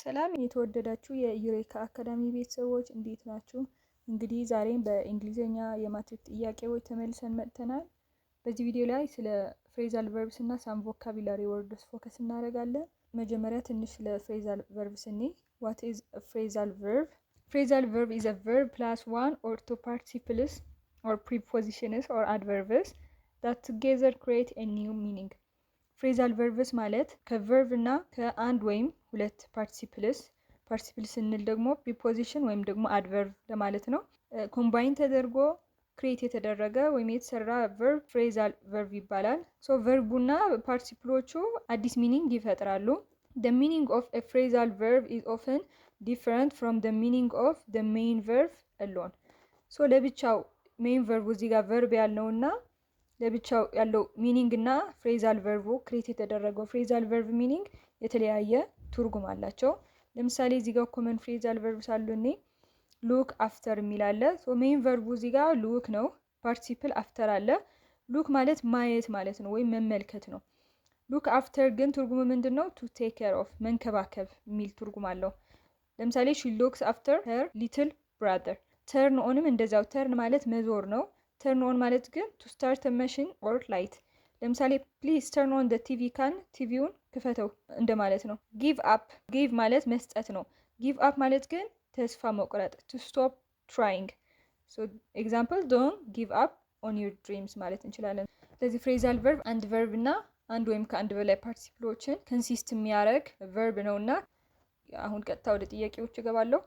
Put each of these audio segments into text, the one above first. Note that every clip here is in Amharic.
ሰላም የተወደዳችሁ የዩሬካ አካዳሚ ቤተሰቦች እንዴት ናችሁ? እንግዲህ ዛሬም በእንግሊዘኛ የማትሪክ ጥያቄዎች ተመልሰን መጥተናል። በዚህ ቪዲዮ ላይ ስለ ፍሬዛል ቨርብስ እና ሳም ቮካቡላሪ ወርድስ ፎከስ እናደርጋለን። መጀመሪያ ትንሽ ስለ ፍሬዛል ቨርብስ እኔ ዋት ኢዝ ፍሬዛል ቨርብ? ፍሬዛል ቨርብ ኢዝ a verb plus one or two participles or prepositions or adverbs that together create a new meaning. ፍሬዛል ቨርብስ ማለት ከቨርብ እና ከአንድ ወይም ሁለት ፓርቲሲፕልስ ስንል ደግሞ ፕሪፖዚሽን ወይም ደግሞ አድቨርብ ለማለት ነው። ኮምባይን ተደርጎ ክሬት የተደረገ ወይም የተሰራ ቨርብ ፍሬዛል ቨርብ ይባላል። ሶ ቨርቡና ፓርቲሲፕሎቹ አዲስ ሚኒንግ ይፈጥራሉ። The meaning of a phrasal verb is often different from the meaning of the main verb alone. ሶ ለብቻው ሜይን ቨርቡ እዚህ ጋር ቨርብ ያልነውና ለብቻው ያለው ሚኒንግ እና ፍሬዛል ቨርቡ ክሬት የተደረገው ፍሬዛል ቨርብ ሚኒንግ የተለያየ ትርጉም አላቸው። ለምሳሌ እዚህ ጋር ኮመን ፍሬዛል ቨርብ ሳሉኔ ሉክ አፍተር የሚል አለ። ሶ ሜይን ቨርቡ እዚህ ጋር ሉክ ነው። ፓርቲሲፕል አፍተር አለ። ሉክ ማለት ማየት ማለት ነው ወይም መመልከት ነው። ሉክ አፍተር ግን ትርጉሙ ምንድን ነው? ቱ ቴክ ኬር ኦፍ መንከባከብ የሚል ትርጉም አለው። ለምሳሌ ሺ ሉክስ አፍተር ሄር ሊትል ብራዘር። ተርን ኦንም እንደዛው ተርን ማለት መዞር ነው። ተርን ኦን ማለት ግን ቱ ስታርት መሽን ኦር ላይት። ለምሳሌ ፕሊዝ ተርን ኦን ቲቪ ካን ቲቪውን ክፈተው እንደማለት ነው። ጊቭ አፕ ጊቭ ማለት መስጠት ነው። ጊቭ አፕ ማለት ግን ተስፋ መቁረጥ ቱ ስቶፕ ትራይንግ። ሶ ኤግዛምፕል ዶንት ጊቭ አፕ ኦን ዩር ድሪምስ ማለት እንችላለን። ስለዚህ ፍሬዛል ቨርብ አንድ ቨርብ እና አንድ ወይም ከአንድ በላይ ፓርቲሲፕሎችን ኮንሲስት የሚያደርግ ቨርብ ነው እና አሁን ቀጥታ ወደ ጥያቄዎች እገባለሁ።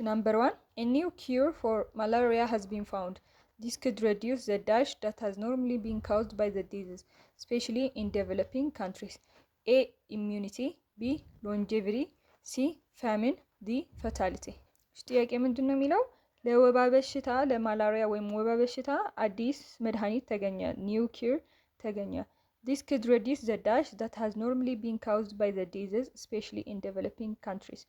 Number 1. A new cure for malaria has been found. This could reduce the dash that has normally been caused by the disease, especially in developing countries. A. Immunity. B. Longevity. C. Famine. D. Fatality. ጥያቄ ምንድን ነው የሚለው? ለወባ በሽታ ለማላሪያ ወይም ወባ በሽታ አዲስ መድኃኒት ተገኘ። New cure ተገኘ። This could reduce the dash that has normally been caused by the disease, especially in developing countries.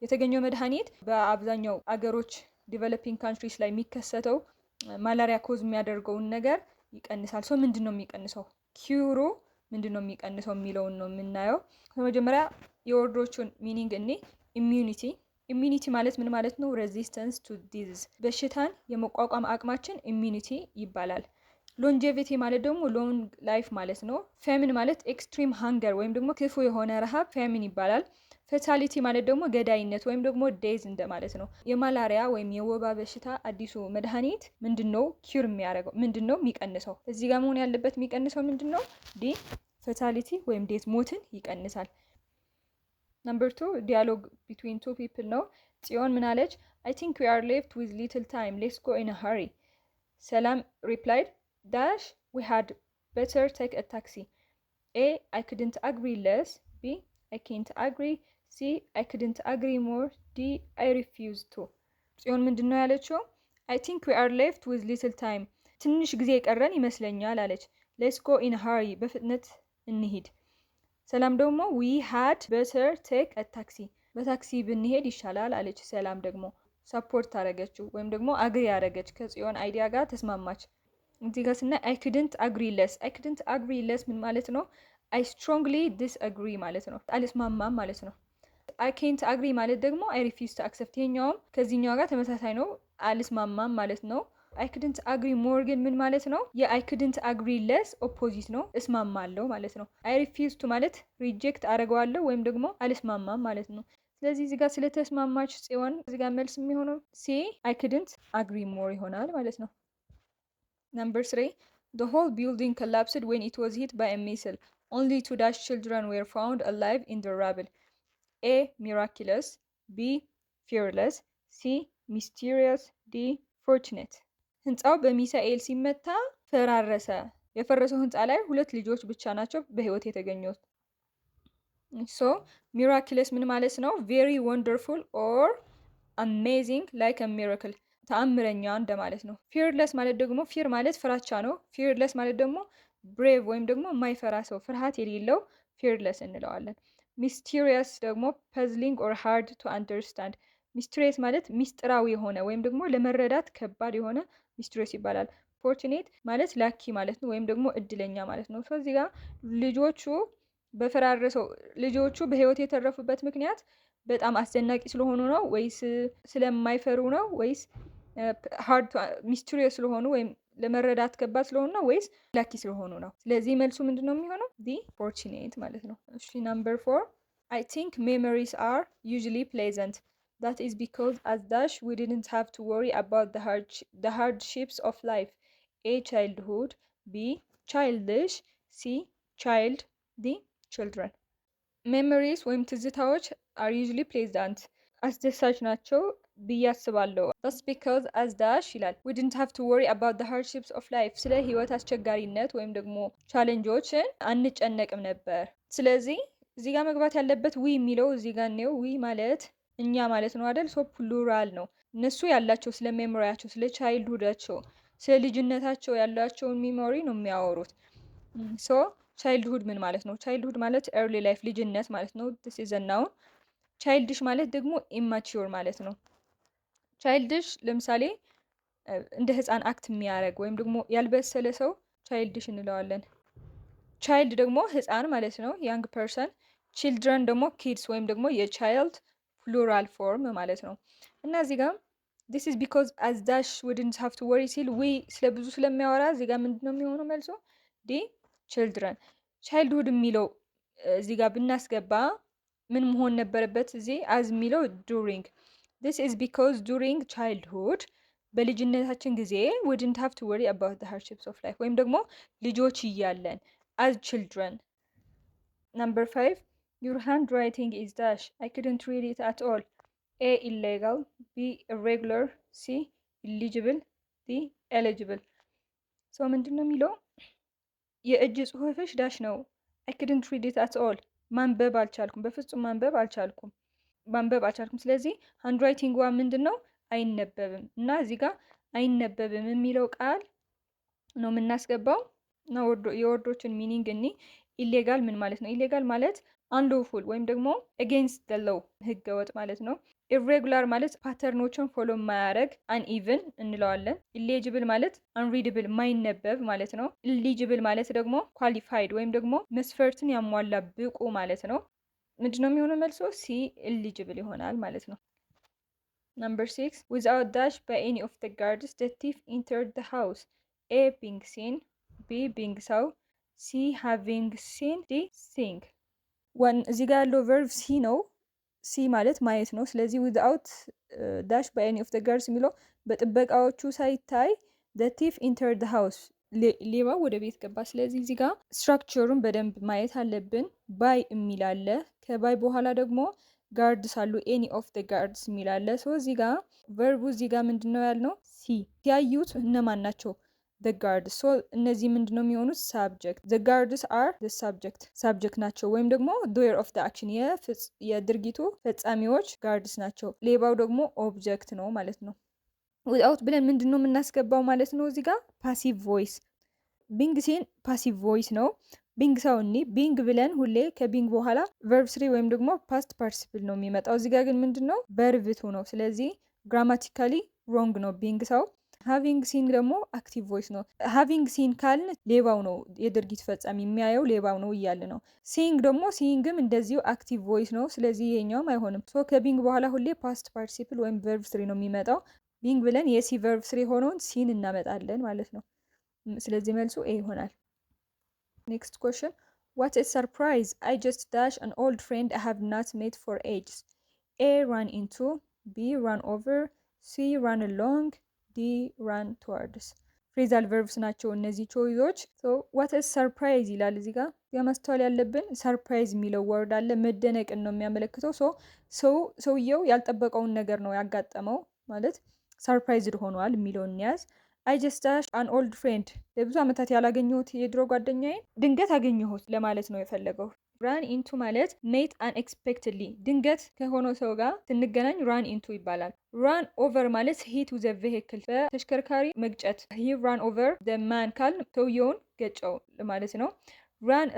የተገኘው መድኃኒት በአብዛኛው አገሮች ዲቨሎፒንግ ካንትሪስ ላይ የሚከሰተው ማላሪያ ኮዝ የሚያደርገውን ነገር ይቀንሳል። ሶ ምንድን ነው የሚቀንሰው? ኪዩሩ ምንድን ነው የሚቀንሰው የሚለውን ነው የምናየው። በመጀመሪያ የወርዶቹን ሚኒንግ እኔ ኢሚዩኒቲ ማለት ምን ማለት ነው? ሬዚስተንስ ቱ ዲዚዝ በሽታን የመቋቋም አቅማችን ኢሚዩኒቲ ይባላል። ሎንጄቪቲ ማለት ደግሞ ሎንግ ላይፍ ማለት ነው። ፌሚን ማለት ኤክስትሪም ሃንገር ወይም ደግሞ ክፉ የሆነ ረሃብ ፌሚን ይባላል። ፌታሊቲ ማለት ደግሞ ገዳይነት ወይም ደግሞ ዴዝ እንደማለት ነው። የማላሪያ ወይም የወባ በሽታ አዲሱ መድኃኒት ምንድነው ኪዩር የሚያደርገው? ምንድነው የሚቀንሰው? እዚህ ጋር መሆን ያለበት የሚቀንሰው ምንድነው? ዲ ፌታሊቲ ወይም ዴዝ ሞትን ይቀንሳል። Number 2 ዲያሎግ ቢትዊን ቱ ፒፕል ነው። ጽዮን ምን አለች? I think we are left with little time. Let's go in a hurry. ሰላም replied dash we had better take a taxi. A. I couldn't agree less. B. I can't agree. C. I couldn't agree more. D. I refuse to. ጽዮን ምንድን ነው ያለችው? I think we are left with little time. ትንሽ ጊዜ የቀረን ይመስለኛል አለች። Let's go in a hurry. በፍጥነት እንሂድ። ሰላም ደግሞ we had better take a taxi. በታክሲ ብንሄድ ይሻላል አለች። ሰላም ደግሞ ሰፖርት አደረገችው ወይም ደግሞ አግሪ አደረገች። ከጽዮን አይዲያ ጋር ተስማማች። እዚህ ጋር ስናይ I couldn't agree less. I couldn't agree less ምን ማለት ነው? I strongly disagree ማለት ነው። አልስማማም ማለት ነው። I can't agree ማለት ደግሞ I refuse to accept። ይሄኛውም ከዚህኛው ጋር ተመሳሳይ ነው። አልስማማም ማለት ነው። I couldn't agree more ግን ምን ማለት ነው? I couldn't agree less ኦፖዚት ነው። እስማማለሁ ማለት ነው። I refuse to ማለት ሪጀክት አደርገዋለሁ ወይም ደግሞ አልስማማም ማለት ነው። ስለዚህ እዚህ ጋር ስለተስማማች ጽዮን እዚህ ጋር መልስ የሚሆነው C I couldn't agree more ይሆናል ማለት ነው። Number 3 The whole building collapsed when it was hit by a missile. Only 2 dash children were found alive in the rubble. A. Miraculous. B. Fearless. C. Mysterious. D. Fortunate. ህንፃው በሚሳኤል ሲመታ ፈራረሰ። የፈረሰው ህንፃ ላይ 2 ልጆች ብቻ ናቸው በህይወት የተገኙት። So miraculous ምን ማለት ነው? Very wonderful or amazing like a miracle. ተአምረኛ እንደማለት ነው። ፊርለስ ማለት ደግሞ ፊር ማለት ፍራቻ ነው። ፊርለስ ማለት ደግሞ ብሬቭ ወይም ደግሞ የማይፈራ ሰው ፍርሃት የሌለው ፊርለስ እንለዋለን። ሚስቴሪየስ ደግሞ puzzling or hard to understand. ሚስቴሪየስ ማለት ሚስጥራዊ የሆነ ወይም ደግሞ ለመረዳት ከባድ የሆነ ሚስቴሪየስ ይባላል። ፎርቹኔት ማለት ላኪ ማለት ነው ወይም ደግሞ እድለኛ ማለት ነው። ስለዚህ ጋር ልጆቹ በፈራረሰው ልጆቹ በህይወት የተረፉበት ምክንያት በጣም አስደናቂ ስለሆኑ ነው ወይስ ስለማይፈሩ ነው ወይስ ሃርድ ሚስትሪየስ ስለሆኑ ወይም ለመረዳት ከባድ ስለሆኑ ነው ወይስ ላኪ ስለሆኑ ነው? ስለዚህ መልሱ ምንድን ነው የሚሆነው? ዲ ፎርቹኔት ማለት ነው። እሺ ናምበር 4 I think memories are usually pleasant. That is because as Dash we didn't have to worry about the hardships of life. A childhood, B childish, C child, D children. ሜሞሪስ ወይም ትዝታዎች are usually pleasant አስደሳች ናቸው ብዬ አስባለሁ። that's because as dash ይላል we didn't have to worry about the hardships of life ስለ ህይወት አስቸጋሪነት ወይም ደግሞ ቻሌንጆችን አንጨነቅም ነበር። ስለዚህ እዚህ ጋር መግባት ያለበት ዊ የሚለው እዚህ ጋር ነው። ዊ ማለት እኛ ማለት ነው አይደል? ሶ ፕሉራል ነው። እነሱ ያላቸው ስለ ሜሞሪያቸው፣ ስለ ቻይልድሁዳቸው፣ ስለ ልጅነታቸው ያላቸውን ሜሞሪ ነው የሚያወሩት። ሶ ቻይልድሁድ ምን ማለት ነው? ቻይልድሁድ ማለት ኤርሊ ላይፍ ልጅነት ማለት ነው። this is a noun። ቻይልድሽ ማለት ደግሞ ኢማቹር ማለት ነው። ቻይልድሽ ለምሳሌ እንደ ህፃን አክት የሚያደርግ ወይም ደግሞ ያልበሰለ ሰው ቻይልድሽ እንለዋለን። ቻይልድ ደግሞ ህፃን ማለት ነው፣ ያንግ ፐርሰን። ቺልድረን ደግሞ ኪድስ ወይም ደግሞ የቻይልድ ፕሉራል ፎርም ማለት ነው። እና እዚህ ጋር this is because as dash wouldn't have to worry ሲል ዊ ስለ ብዙ ስለሚያወራ እዚህ ጋር ምንድን ነው የሚሆነው መልሶ ዲ ችልድረን። ቻይልድሁድ የሚለው እዚህ ጋር ብናስገባ ምን መሆን ነበረበት? እዚህ አዝ የሚለው ዱሪንግ። this is because during childhood በልጅነታችን ጊዜ we didn't have to worry about the hardships of life ወይም ደግሞ ልጆች እያለን as children. number 5 your handwriting is dash I couldn't read it at all. A illegal, B irregular, C illegible, D eligible. so ምንድን ነው የሚለው የእጅ ጽሁፍሽ ዳሽ ነው። I couldn't read it at all ማንበብ አልቻልኩም፣ በፍጹም ማንበብ አልቻልኩም። ስለዚህ ሃንድራይቲንግ ዋ ምንድን ነው? አይነበብም። እና እዚህ ጋር አይነበብም የሚለው ቃል ነው የምናስገባው እና የወርዶችን ሚኒንግ እኒ ኢሌጋል ምን ማለት ነው? ኢሌጋል ማለት አንሎፉል ወይም ደግሞ አጌንስት ደ ሎው ህገወጥ ማለት ነው። ኢሬጉላር ማለት ፓተርኖችን ፎሎ ማያደርግ አንኢቭን እንለዋለን። ኢሌጅብል ማለት አንሪድብል ማይነበብ ማለት ነው። ኢሊጅብል ማለት ደግሞ ኳሊፋይድ ወይም ደግሞ መስፈርትን ያሟላ ብቁ ማለት ነው። ምንድነው የሚሆነው መልሶ? ሲ ኢሊጅብል ይሆናል ማለት ነው። number 6 without dash by any of the guards the thief entered the house. A being seen, B being saw, C having seen, D seeing. እዚህ ጋር ያለው ቨርብ ሲ ነው። ሲ ማለት ማየት ነው። ስለዚህ ዊዝአውት ዳሽ ባይ ኤኒ ኦፍ ዘ ጋርድስ የሚለው በጥበቃዎቹ ሳይታይ ዘ ቲፍ ኢንተርድ ዘ ሃውስ ሌባው ወደ ቤት ገባ። ስለዚህ እዚህ ጋር ስትራክቸሩን በደንብ ማየት አለብን። ባይ የሚል አለ። ከባይ በኋላ ደግሞ ጋርድስ አሉ። ኤኒ ኦፍ ዘ ጋርድስ የሚል አለ። ሶ እዚህ ጋር ቨርቡ እዚህ ጋር ምንድነው ያልነው? ሲ ሲያዩት እነማን ናቸው? the guards. so እነዚህ ምንድነው የሚሆኑት? subject. the guards are the subject ናቸው ወይም ደግሞ doer of the action የድርጊቱ ፈጻሚዎች guards ናቸው። ሌባው ደግሞ object ነው ማለት ነው። without ብለን ምንድነው የምናስገባው ማለት ነው? እዚህ ጋር passive voice being seen passive voice ነው። ቢንግ ሰው እኒ ቢንግ ብለን ሁሌ ከቢንግ በኋላ verb 3 ወይም ደግሞ past participle ነው የሚመጣው። እዚህ ጋር ግን ምንድነው verb 2 ነው። ስለዚህ grammatically wrong ነው ቢንግ ሰው። ሃቪንግ ሲን ደግሞ አክቲቭ ቮይስ ነው። ሃቪንግ ሲን ካልን ሌባው ነው የድርጊት ፈጻሚ የሚያየው ሌባው ነው እያለ ነው። ሲንግ ደግሞ ሲንግም እንደዚሁ አክቲቭ ቮይስ ነው። ስለዚህ ይሄኛውም አይሆንም። ሶ ከቢንግ በኋላ ሁሌ ፓስት ፓርቲሲፕል ወይም ቨርብ 3 ነው የሚመጣው። ቢንግ ብለን የሲ ቨርብ 3 ሆነውን ሲን እናመጣለን ማለት ነው። ስለዚህ መልሱ ኤ ይሆናል። ኔክስት ኩዌስችን what a surprise I just dash an old friend I have not met for ages. A run into, B run over, C run along, ዲ run towards. ፍሬዛል ቨርብስ ናቸው እነዚህ ቾይዞች። what a surprise ይላል እዚህ ጋር የማስተዋል ያለብን ሰርፕራይዝ የሚለው ወርድ አለ። መደነቅን ነው የሚያመለክተው። ሰውየው ያልጠበቀውን ነገር ነው ያጋጠመው ማለት ሰርፕራይዝድ ሆኗል የሚለውን እንያዝ። I just dashed an old friend ለብዙ ዓመታት ያላገኘሁት የድሮ ጓደኛዬን ድንገት አገኘሁት ለማለት ነው የፈለገው። ራን ኢንቱ ማለት ሜት አንኤክስፔክትድሊ ድንገት ከሆነው ሰው ጋር ስንገናኝ ራን ኢንቱ ይባላል። ራን ኦቨር ማለት ሂት ዊዝ ቬሂክል በተሽከርካሪ መግጨት። ሂ ራን ኦቨር ደ ማን ካል ሰውየውን ገጨው ማለት ነው። ራን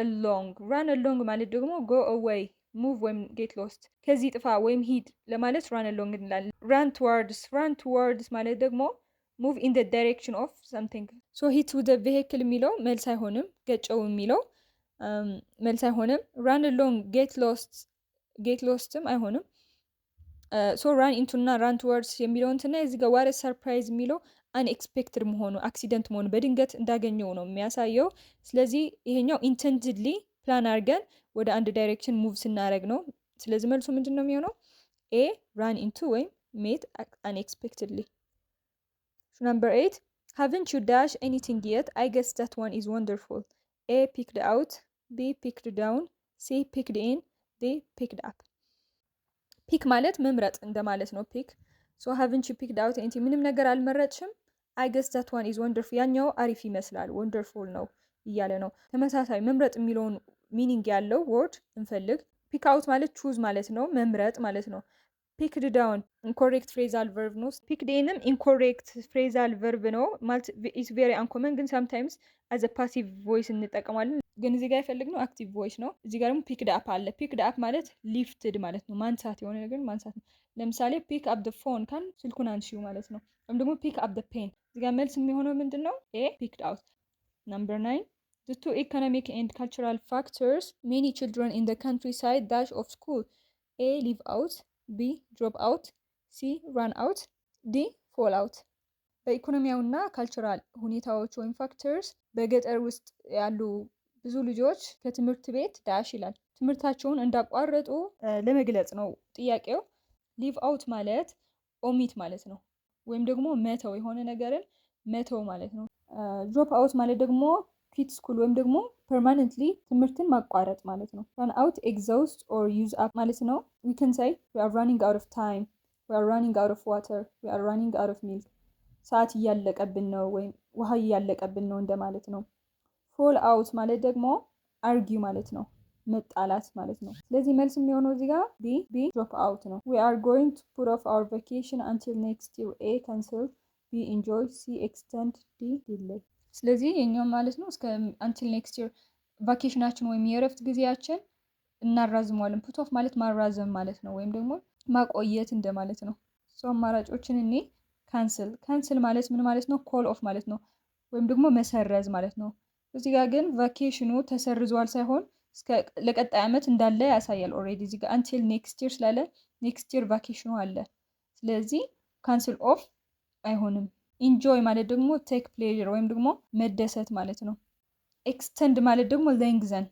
አሎንግ ማለት ደግሞ ጎ አዌይ ሙቭ ወይም ጌት ሎስት ከዚህ ጥፋ ወይም ሂድ ለማለት ራን አሎንግ እንላለን። ራን ቱዋርድስ ማለት ደግሞ ሙቭ ኢን ደ ዳይሬክሽን ኦፍ ሰምቲንግ። ሶ ሂት ዊዝ ቬሂክል የሚለው መልስ አይሆንም። ገጨው የሚለው መልስ አይሆንም። ራን ሎንግ ጌት ሎስትም አይሆንም። ሶ ራን ኢንቱ እና ራን ቱወርድስ የሚለውን ስናይ እዚህ ጋር ዋት ሰርፕራይዝ የሚለው አንኤክስፔክትድ መሆኑ አክሲደንት መሆኑ በድንገት እንዳገኘው ነው የሚያሳየው። ስለዚህ ይሄኛው ኢንተንትድሊ ፕላን አድርገን ወደ አንድ ዳይሬክሽን ሙቭ ስናደርግ ነው። ስለዚህ መልሱ ምንድን ነው የሚሆነው? ኤ ራን ኢንቱ ወይም ሜት አንኤክስፔክትድሊ። ነምበር 8 haven't you dash anything yet? I guess that one is wonderful. A picked out, B picked down, C picked in, D picked up. ፒክ ማለት መምረጥ እንደማለት ነው። ፒክ ሶ haven't you picked out anything? ምንም ነገር አልመረጥሽም። I guess that one is wonderful. ያኛው አሪፍ ይመስላል wonderful ነው እያለ ነው። ተመሳሳይ መምረጥ የሚለውን ሚኒንግ ያለው ወርድ እንፈልግ። ፒክ አውት ማለት ቹዝ ማለት ነው፣ መምረጥ ማለት ነው። ፒክድ ዳውን ኢንኮሬክት ፍሬዛል ቨርብ ነው። ፒክድ ኢንም ኢንኮሬክት ፍሬዛል ቨርብ ነው ማለት ኢስ ቬሪ አንኮመን፣ ግን ሳምታይምስ አዘ ፓሲቭ ቮይስ እንጠቀማለን። ግን እዚህ ጋር የፈለግነው አክቲቭ ቮይስ ነው። እዚህ ጋር ደግሞ ፒክድ አፕ አለ። ፒክድ አፕ ማለት ሊፍትድ ማለት ነው፣ ማንሳት፣ የሆነ ነገር ማንሳት ነው። ለምሳሌ ፒክ አፕ ደ ፎን ካን ስልኩን አንሺው ማለት ነው። ወይም ደግሞ ፒክ አፕ ደ ፔን። እዚህ ጋር መልስ የሚሆነው ምንድን ነው? ኤ ፒክድ አውት። ነምበር 9 the two economic and cultural factors many children in the countryside dash of school. A leave out, B drop out, C run out, D fall out. በኢኮኖሚያዊና ካልቸራል ሁኔታዎች ወይም ፋክተርስ በገጠር ውስጥ ያሉ ብዙ ልጆች ከትምህርት ቤት ዳሽ ይላል ትምህርታቸውን እንዳቋረጡ ለመግለጽ ነው ጥያቄው። ሊቭ አውት ማለት ኦሚት ማለት ነው፣ ወይም ደግሞ መተው፣ የሆነ ነገርን መተው ማለት ነው። ድሮፕ አውት ማለት ደግሞ ኪት ስኩል ወይም ደግሞ ፐርማነንትሊ ትምህርትን ማቋረጥ ማለት ነው። run out exhaust or use up ማለት ነው። we can say we are running out of time, we are running out of water, we are running out of milk. ሰዓት እያለቀብን ነው ወይም ውሃ እያለቀብን ነው እንደማለት ነው። fall out ማለት ደግሞ argue ማለት ነው፣ መጣላት ማለት ነው። ስለዚህ መልስ የሚሆነው እዚህ ጋር B drop out ነው። we are going to put off our vacation until next year. A cancel, B enjoy, C extend, D delay. ስለዚህ የኛው ማለት ነው እስከ until next year ቫኬሽናችን ወይም የእረፍት ጊዜያችን እናራዝመዋለን። ፑት ኦፍ ማለት ማራዘም ማለት ነው፣ ወይም ደግሞ ማቆየት እንደማለት ነው። ሶ አማራጮችን እኔ ካንስል ማለት ምን ማለት ነው? ኮል ኦፍ ማለት ነው፣ ወይም ደግሞ መሰረዝ ማለት ነው። እዚህ ጋር ግን ቫኬሽኑ ተሰርዟል ሳይሆን እስከ ለቀጣይ ዓመት እንዳለ ያሳያል። ኦልሬዲ እዚህ ጋር until next year ስላለ next year ቫኬሽኑ አለ። ስለዚህ ካንስል ኦፍ አይሆንም። ኢንጆይ ማለት ደግሞ ቴክ ፕሌዥር ወይም ደግሞ መደሰት ማለት ነው። ኤክስተንድ ማለት ደግሞ ሌንግዘን።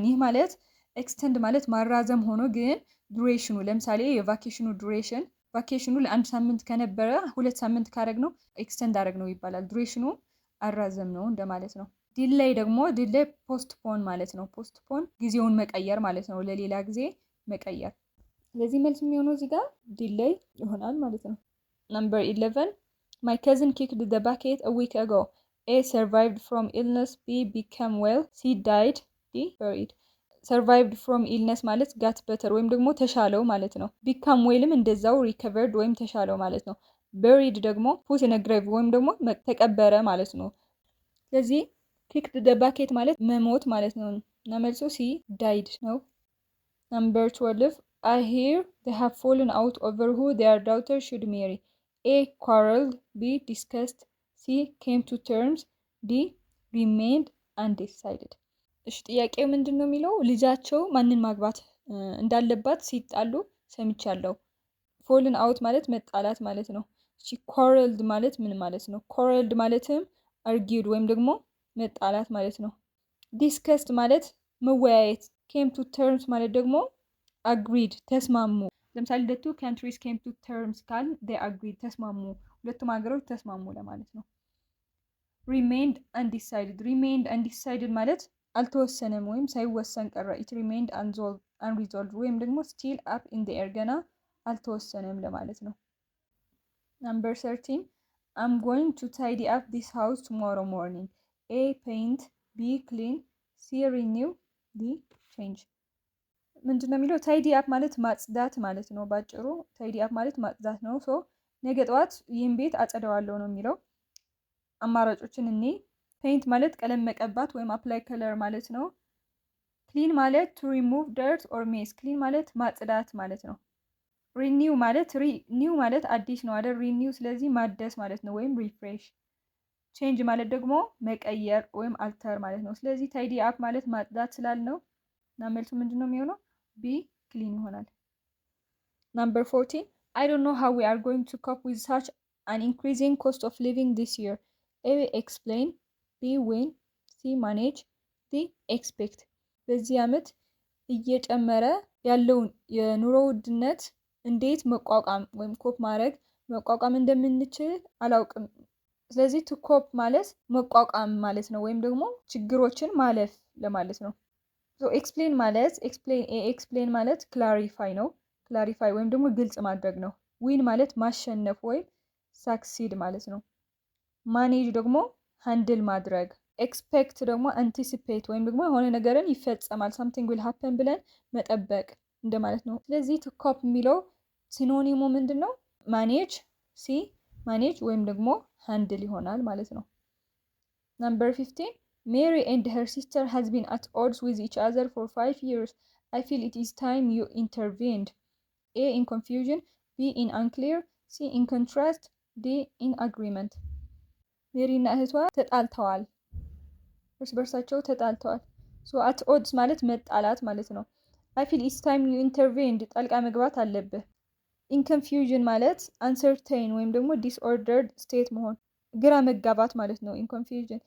ይህ ማለት ኤክስተንድ ማለት ማራዘም ሆኖ ግን ዱሬሽኑ ለምሳሌ የቫኬሽኑ ዱሬሽን ቫኬሽኑ ለአንድ ሳምንት ከነበረ 2 ሳምንት ካረግ ነው ኤክስተንድ አረግ ነው ይባላል። ዱሬሽኑ አራዘም ነው እንደማለት ነው። ዲሌይ ደግሞ ፖስትፖን ማለት ነው። ፖስትፖን ጊዜውን መቀየር ማለት ነው፣ ለሌላ ጊዜ መቀየር። ስለዚህ መልስ የሚሆነው እዚህ ጋር ዲሌይ ይሆናል ማለት ነው። ነምበር 11 My cousin kicked the bucket a week ago. A survived from illness, B became well, C died, D buried. survived from illness ማለት got better ወይም ደግሞ ተሻለው ማለት ነው። become wellም እንደዛው recovered ወይም ተሻለው ማለት ነው። buried ደግሞ put in a grave ወይም ደግሞ ተቀበረ ማለት ነው። ስለዚህ kicked the bucket ማለት መሞት ማለት ነው እና መልሱ C died ነው። Number 12 I hear they have fallen out over who their daughter should marry. A quarreled, B discussed, C came to terms, D remained undecided. እሺ ጥያቄው ምንድን ነው የሚለው ልጃቸው ማንን ማግባት እንዳለባት ሲጣሉ ሰምቻለሁ። ፎልን አውት ማለት መጣላት ማለት ነው። እሺ quarreled ማለት ምን ማለት ነው? quarreled ማለትም argued ወይም ደግሞ መጣላት ማለት ነው። discussed ማለት መወያየት። came to terms ማለት ደግሞ agreed ተስማሙ። ለምሳሌ the two countries came to terms ካል they agreed ተስማሙ፣ ሁለቱም ሀገሮች ተስማሙ ለማለት ነው። remained undecided ማለት አልተወሰነም ወይም ሳይወሰን ቀረ። it remained unresolved ወይም ደግሞ still up in the air ገና አልተወሰነም ለማለት ነው። number 13 I'm going to tidy up this house tomorrow morning. A paint, B clean, C renew, D change. ምንድነው የሚለው ታይዲ አፕ ማለት ማጽዳት ማለት ነው። ባጭሩ ታይዲ አፕ ማለት ማጽዳት ነው። ሶ ነገ ጠዋት ይህን ቤት አጸደዋለሁ ነው የሚለው። አማራጮችን እኔ ፔይንት ማለት ቀለም መቀባት ወይም አፕላይ ከለር ማለት ነው። ክሊን ማለት ቱ ሪሙቭ ደርት ኦር ሜስ፣ ክሊን ማለት ማጽዳት ማለት ነው። ሪኒው ማለት አዲስ ነው አይደል? ሪኒው ስለዚህ ማደስ ማለት ነው ወይም ሪፍሬሽ። ቼንጅ ማለት ደግሞ መቀየር ወይም አልተር ማለት ነው። ስለዚህ ታይዲ አፕ ማለት ማጽዳት ስላልነው እና መልሱ ምንድነው የሚሆነው? ቢ ክሊን ይሆናል። Number 14 I don't know how we are going to cope with such an increasing cost of living this year. A explain, B when, C manage, D expect. በዚህ ዓመት እየጨመረ ያለውን የኑሮ ውድነት እንዴት መቋቋም ወይም ኮፕ ማድረግ መቋቋም እንደምንችል አላውቅም። ስለዚህ ቱ ኮፕ ማለት መቋቋም ማለት ነው፣ ወይም ደግሞ ችግሮችን ማለፍ ለማለት ነው። ሶ ኤክስፕሌን ማለት ኤክስፕሌን ማለት ክላሪፋይ ነው። ክላሪፋይ ወይም ደግሞ ግልጽ ማድረግ ነው። ዊን ማለት ማሸነፍ ወይም ሳክሲድ ማለት ነው። ማኔጅ ደግሞ ሃንድል ማድረግ። ኤክስፔክት ደግሞ አንቲሲፔት ወይም ደግሞ የሆነ ነገርን ይፈጸማል ሳምቲንግ ዊል ሃፐን ብለን መጠበቅ እንደማለት ነው። ስለዚህ ቱ ኮፕ የሚለው ሲኖኒሙ ምንድን ነው? ማኔጅ ሲ ማኔጅ ወይም ደግሞ ሃንድል ይሆናል ማለት ነው። Number 15 Mary and her sister has been at odds with each other for 5 years. I feel it is time you intervened. A in confusion, B in unclear, C in contrast, D in agreement. ሜሪ እና እህቷ ተጣልተዋል። እርስ በርሳቸው ተጣልተዋል። ሶ አት ኦድስ ማለት መጣላት ማለት ነው። I feel it's time you intervened ጣልቃ መግባት አለብህ። In confusion ማለት uncertain ወይም ደግሞ disordered state መሆን ግራ መጋባት ማለት ነው። In confusion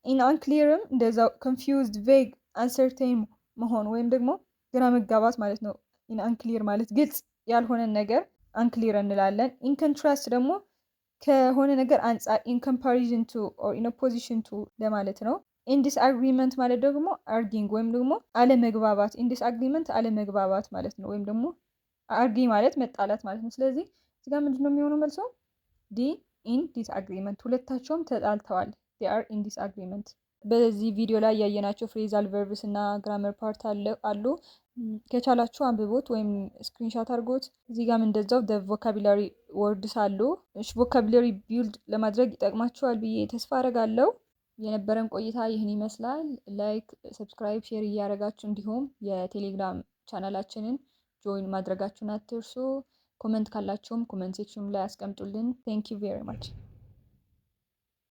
in unclearም እንደዛው confused vague uncertain መሆን ወይም ደግሞ ግራ መጋባት ማለት ነው። In unclear ማለት ግልጽ ያልሆነን ነገር unclear እንላለን። In contrast ደግሞ ከሆነ ነገር አንጻር in comparison to or in opposition to ለማለት ነው። In disagreement ማለት ደግሞ arguing ወይም ደግሞ አለመግባባት in disagreement አለመግባባት ማለት ነው። ወይም ደግሞ አርጊ ማለት መጣላት ማለት ነው። ስለዚህ እዚህ ጋር ምንድነው የሚሆነው መልሶ? ዲ ኢን ዲስአግሪመንት ሁለታቸውም ተጣልተዋል። they are in disagreement። በዚህ ቪዲዮ ላይ ያየናቸው ፍሬዛል ቨርብስ እና ግራመር ፓርት አሉ። ከቻላችሁ አንብቦት ወይም ስክሪንሻት አድርጎት። እዚህ ጋርም እንደዛው the vocabulary words አሉ። እሺ vocabulary build ለማድረግ ይጠቅማችኋል ብዬ ተስፋ አደርጋለሁ። የነበረን ቆይታ ይህን ይመስላል። ላይክ፣ ሰብስክራይብ፣ ሼር እያደረጋችሁ እንዲሁም የቴሌግራም ቻናላችንን ጆይን ማድረጋችሁን አትርሱ። ኮመንት ካላችሁም ኮመንት ሴክሽኑ ላይ አስቀምጡልን። ቴንክ ዩ ቬሪ ማች